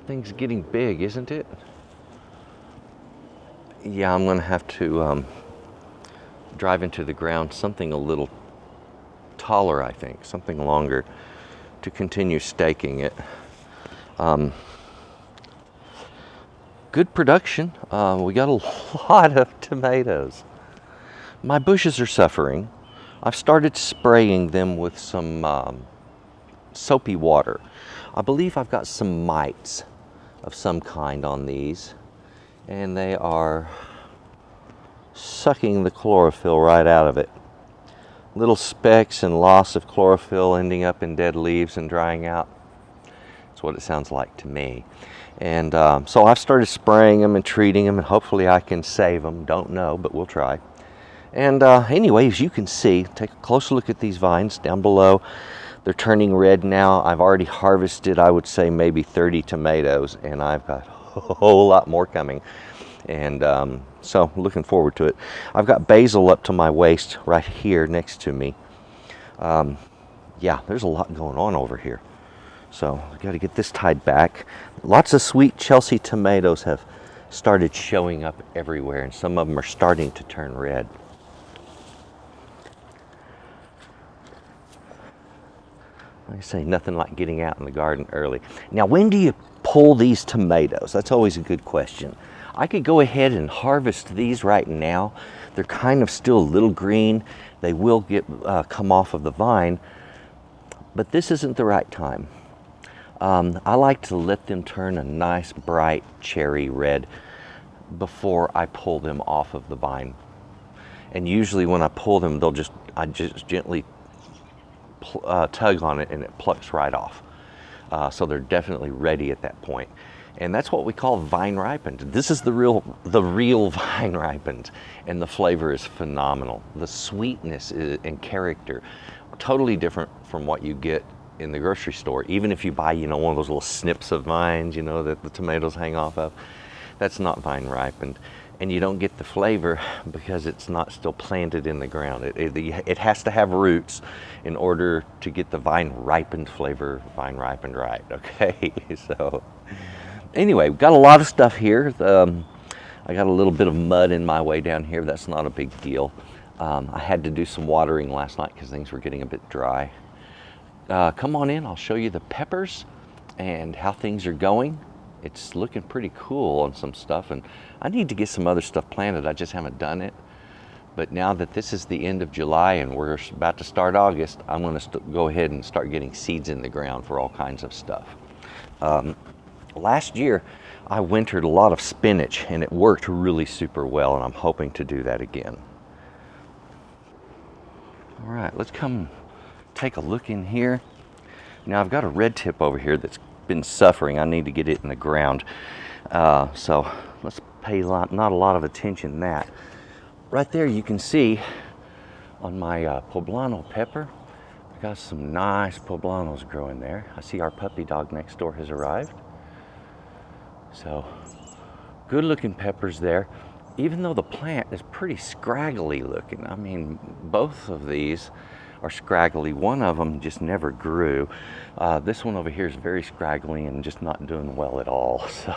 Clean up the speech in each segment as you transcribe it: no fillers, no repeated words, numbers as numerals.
Thing's getting big, isn't it? Yeah, I'm gonna have to drive into the ground something a little taller, I think, something longer to continue staking it. Good production. We got a lot of tomatoes. My bushes are suffering. I've started spraying them with some soapy water. I believe I've got some mites of some kind on these, and they are sucking the chlorophyll right out of it. Little specks and loss of chlorophyll ending up in dead leaves and drying out. That's what it sounds like to me. And so I've started spraying them and treating them, and hopefully I can save them. Don't know, but we'll try. And anyway, as you can see, take a close look at these vines down below. They're turning red now. I've already harvested, I would say, maybe 30 tomatoes, and I've got a whole lot more coming. And so looking forward to it. I've got basil up to my waist right here next to me. Yeah, there's a lot going on over here. So I've got to get this tied back. Lots of sweet Chelsea tomatoes have started showing up everywhere, and some of them are starting to turn red. Like I say, nothing like getting out in the garden early. Now, when do you pull these tomatoes? That's always a good question. I could go ahead and harvest these right now. They're kind of still a little green. They will get come off of the vine, but this isn't the right time. I like to let them turn a nice bright cherry red before I pull them off of the vine. And usually when I pull them, I just gently tug on it and it plucks right off. So they're definitely ready at that point. And that's what we call vine ripened. This is the real vine ripened, and the flavor is phenomenal. The sweetness and character are totally different from what you get in the grocery store. Even if you buy, one of those little snips of vines, that the tomatoes hang off of, that's not vine ripened. And you don't get the flavor because it's not still planted in the ground. It has to have roots in order to get the vine ripened flavor, vine ripened right, okay? So anyway, we've got a lot of stuff here. I got a little bit of mud in my way down here. That's not a big deal. I had to do some watering last night because things were getting a bit dry. Come on in, I'll show you the peppers and how things are going. It's looking pretty cool on some stuff, and I need to get some other stuff planted. I just haven't done it. But now that this is the end of July and we're about to start August, I'm going to go ahead and start getting seeds in the ground for all kinds of stuff. Last year, I wintered a lot of spinach, and it worked really super well, and I'm hoping to do that again. All right, let's come take a look in here. Now I've got a red tip over here that's been suffering. I need to get it in the ground. So let's pay not a lot of attention to that. Right there you can see on my poblano pepper, I got some nice poblanos growing there. I see our puppy dog next door has arrived. So good looking peppers there, even though the plant is pretty scraggly looking. I mean, both of these are scraggly. One of them just never grew. This one over here is very scraggly and just not doing well at all. So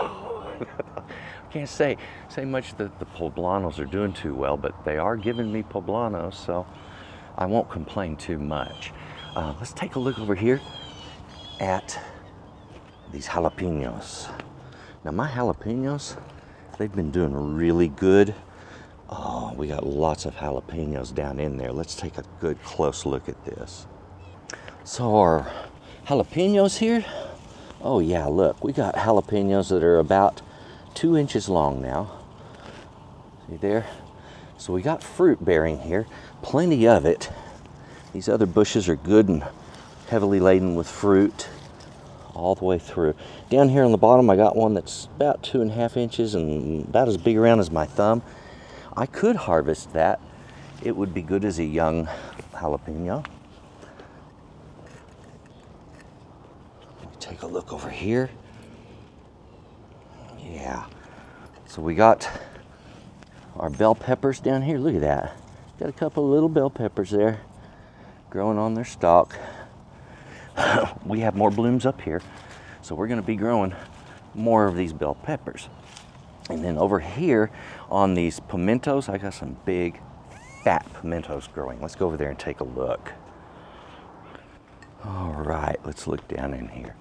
I can't say much that the poblanos are doing too well, but they are giving me poblanos, so I won't complain too much. Let's take a look over here at these jalapenos. Now my jalapenos, they've been doing really good. Oh, we got lots of jalapenos down in there. Let's take a good close look at this. So our jalapenos here, oh yeah, look, we got jalapenos that are about 2 inches long now. See there? So we got fruit bearing here, plenty of it. These other bushes are good and heavily laden with fruit all the way through. Down here on the bottom, I got one that's about 2.5 inches and about as big around as my thumb. I could harvest that. It would be good as a young jalapeno. Let me take a look over here. Yeah. So we got our bell peppers down here. Look at that. Got a couple of little bell peppers there growing on their stalk. We have more blooms up here. So we're going to be growing more of these bell peppers. And then over here on these pimentos, I got some big fat pimentos growing. Let's go over there and take a look. All right, let's look down in here.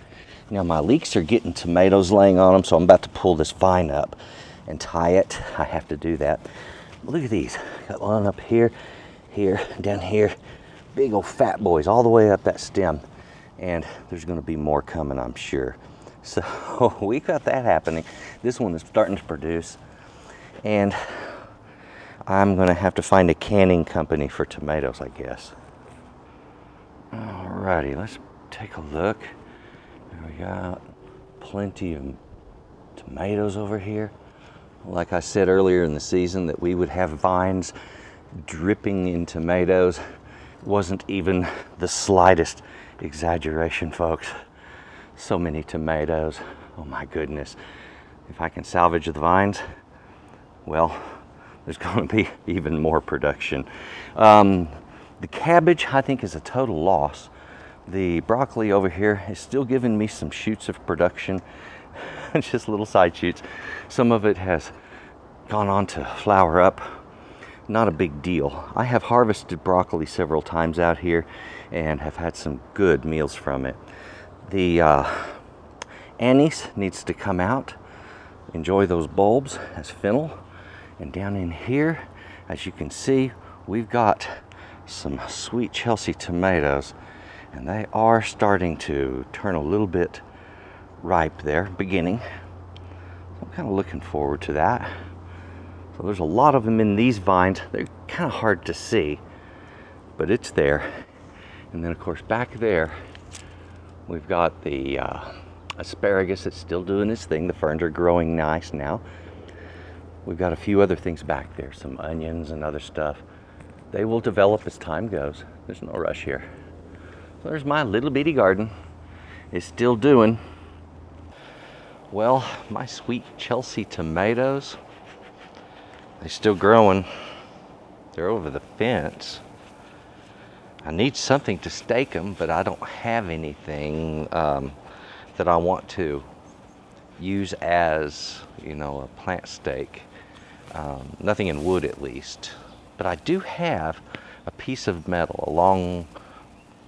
Now my leeks are getting tomatoes laying on them, so I'm about to pull this vine up and tie it. I have to do that. Look at these. Got one up here, here, down here. Big old fat boys all the way up that stem. And there's gonna be more coming, I'm sure. So we got that happening. This one is starting to produce. And I'm gonna have to find a canning company for tomatoes, I guess. Alrighty, let's take a look. There we got plenty of tomatoes over here. Like I said earlier in the season that we would have vines dripping in tomatoes. Wasn't even the slightest exaggeration, folks. So many tomatoes. Oh my goodness. If I can salvage the vines, well, there's going to be even more production. The cabbage, I think, is a total loss. The broccoli over here is still giving me some shoots of production. Just little side shoots. Some of it has gone on to flower up. Not a big deal. I have harvested broccoli several times out here and have had some good meals from it. The anise needs to come out. Enjoy those bulbs as fennel. And down in here, as you can see, we've got some sweet Chelsea tomatoes, and they are starting to turn a little bit ripe there, beginning. I'm kind of looking forward to that. So there's a lot of them in these vines. They're kind of hard to see, but it's there. And then of course back there, we've got the asparagus that's still doing its thing. The ferns are growing nice now. We've got a few other things back there, some onions and other stuff. They will develop as time goes. There's no rush here. So there's my little bitty garden. It's still doing. Well, my sweet Chelsea tomatoes, they're still growing. They're over the fence. I need something to stake them, but I don't have anything that I want to use as, you know, a plant stake. Nothing in wood, at least. But I do have a piece of metal, a long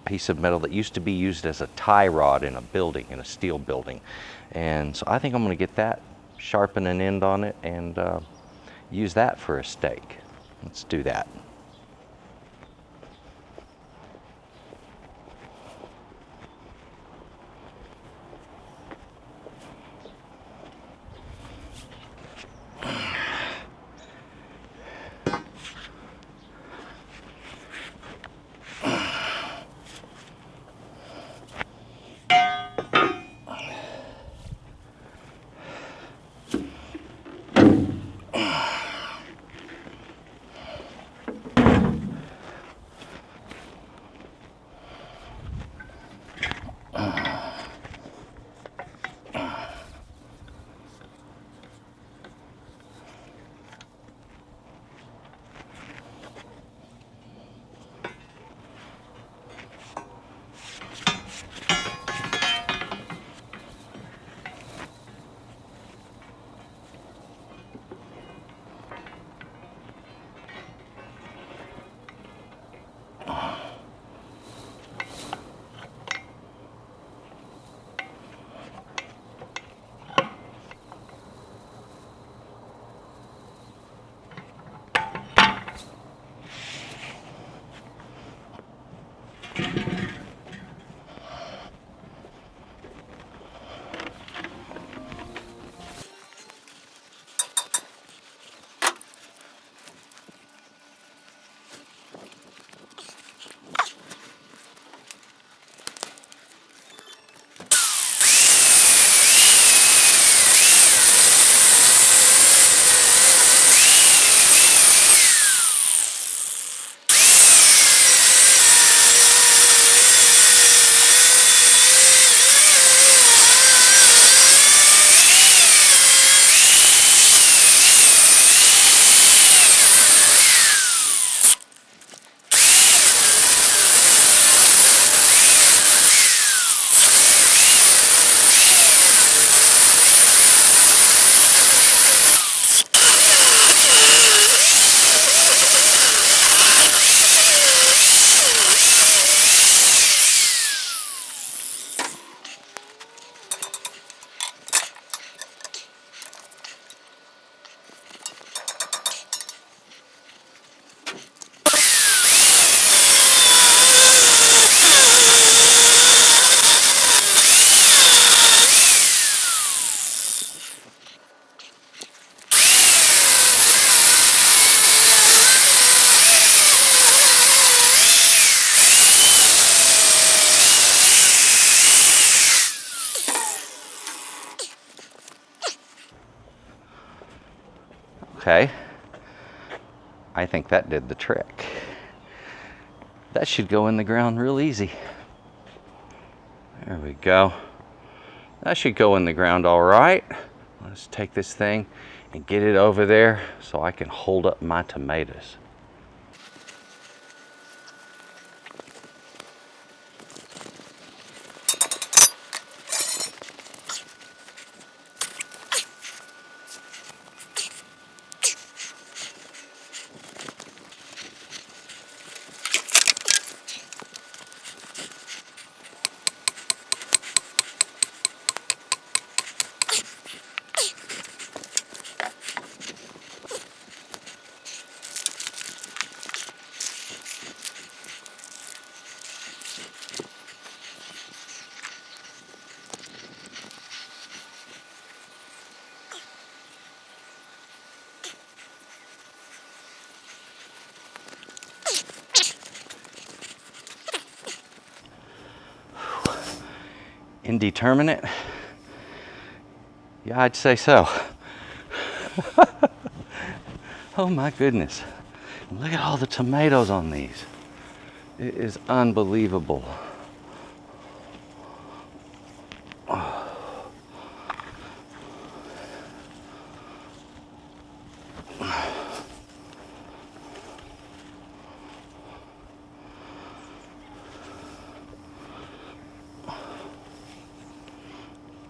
piece of metal that used to be used as a tie rod in a building, in a steel building. And so I think I'm going to get that, sharpen an end on it, and use that for a stake. Let's do that. Okay, I think that did the trick. That should go in the ground real easy. There we go. That should go in the ground all right. Let's take this thing and get it over there so I can hold up my tomatoes. Indeterminate? Yeah, I'd say so. Oh my goodness. Look at all the tomatoes on these. It is unbelievable.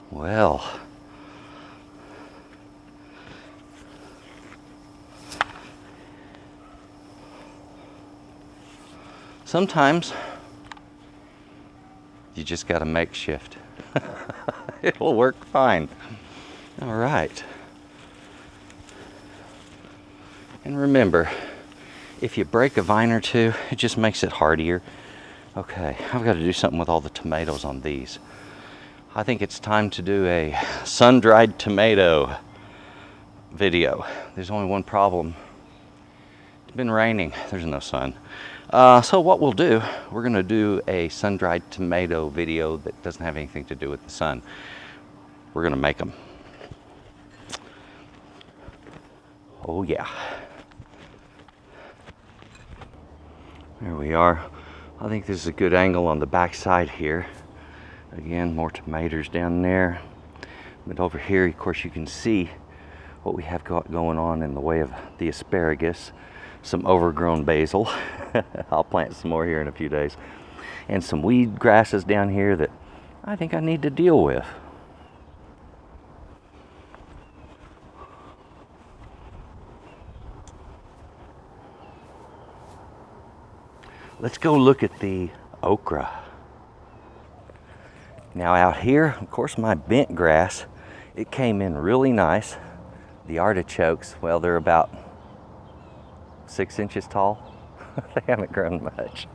Well, sometimes you just got to makeshift. It'll work fine. All right. And remember, if you break a vine or two, it just makes it hardier. Okay, I've got to do something with all the tomatoes on these. I think it's time to do a sun-dried tomato video. There's only one problem. It's been raining. There's no sun. So what we'll do, we're going to do a sun-dried tomato video that doesn't have anything to do with the sun. We're going to make them. Oh yeah. There we are. I think this is a good angle on the back side here. Again, more tomatoes down there. But over here, of course, you can see what we have got going on in the way of the asparagus. Some overgrown basil. I'll plant some more here in a few days. And some weed grasses down here that I think I need to deal with. Let's go look at the okra. Now out here, of course, my bent grass, it came in really nice. The artichokes, well, they're about 6 inches tall. They haven't grown much.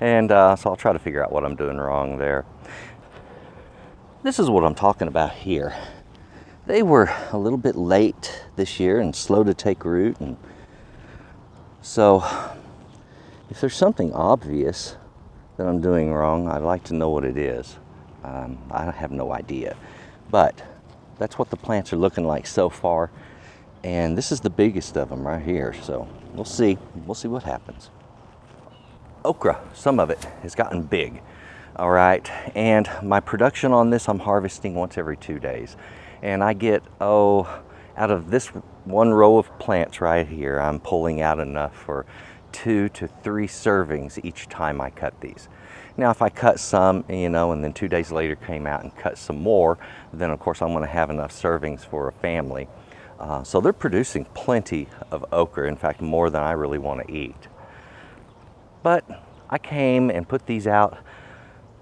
And so I'll try to figure out what I'm doing wrong there. This is what I'm talking about here. They were a little bit late this year and slow to take root. And so if there's something obvious that I'm doing wrong, I'd like to know what it is. I have no idea, but that's what the plants are looking like so far. And this is the biggest of them right here. So we'll see what happens. Okra, some of it has gotten big. All right. And my production on this, I'm harvesting once every 2 days. And I get, out of this one row of plants right here, I'm pulling out enough for 2 to 3 servings each time I cut these. Now, if I cut some, and then 2 days later came out and cut some more, then of course I'm going to have enough servings for a family. So they're producing plenty of okra, in fact, more than I really want to eat. But I came and put these out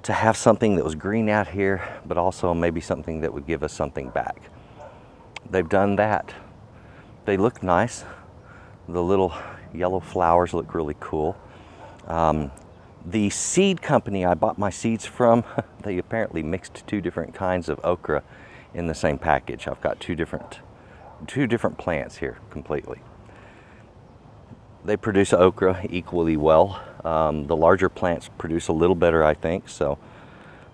to have something that was green out here, but also maybe something that would give us something back. They've done that. They look nice. The little yellow flowers look really cool. The seed company I bought my seeds from, they apparently mixed 2 different kinds of okra in the same package. I've got two different plants here completely. They produce okra equally well. The larger plants produce a little better, I think. So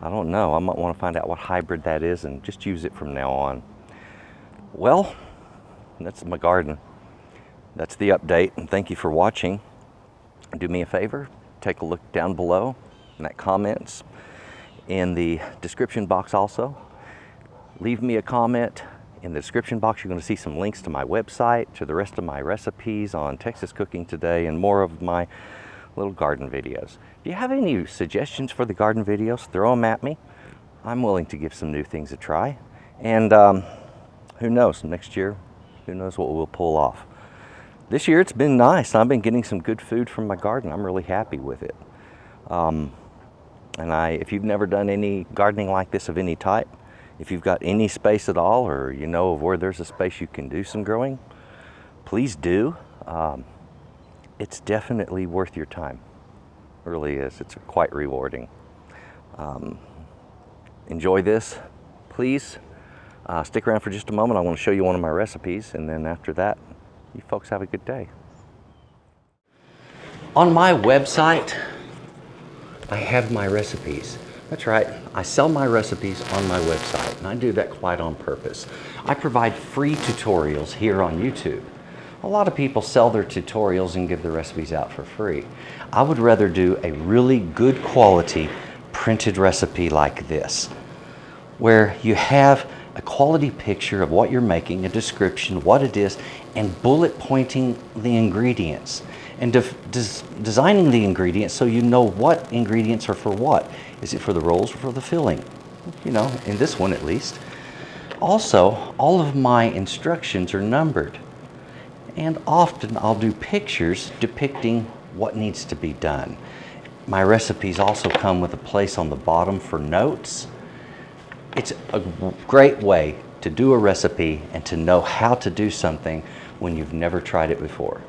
I don't know. I might want to find out what hybrid that is and just use it from now on. Well, that's my garden. that's the update, and thank you for watching. Do me a favor, take a look down below in that comments, in the description box also. Leave me a comment. In the description box, you're going to see some links to my website, to the rest of my recipes on Texas Cooking Today, and more of my little garden videos. If you have any suggestions for the garden videos, throw them at me. I'm willing to give some new things a try. And who knows, next year, who knows what we'll pull off. This year it's been nice. I've been getting some good food from my garden. I'm really happy with it. And if you've never done any gardening like this of any type, if you've got any space at all, or you know of where there's a space you can do some growing, please do. It's definitely worth your time. It really is. It's quite rewarding. Enjoy this, please. Stick around for just a moment. I want to show you one of my recipes, and then after that, you folks have a good day. On my website, I have my recipes. That's right, I sell my recipes on my website, and I do that quite on purpose. I provide free tutorials here on YouTube. A lot of people sell their tutorials and give the recipes out for free. I would rather do a really good quality printed recipe like this, where you have a quality picture of what you're making, a description, what it is, and bullet pointing the ingredients, and designing the ingredients so you know what ingredients are for what. Is it for the rolls or for the filling? You know, in this one at least. Also, all of my instructions are numbered, and often I'll do pictures depicting what needs to be done. My recipes also come with a place on the bottom for notes. It's a great way to do a recipe and to know how to do something when you've never tried it before.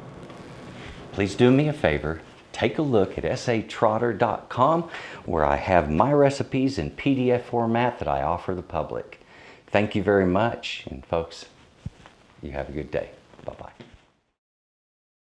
Please do me a favor, take a look at S.A.Trotter.com, where I have my recipes in PDF format that I offer the public. Thank you very much, and folks, you have a good day.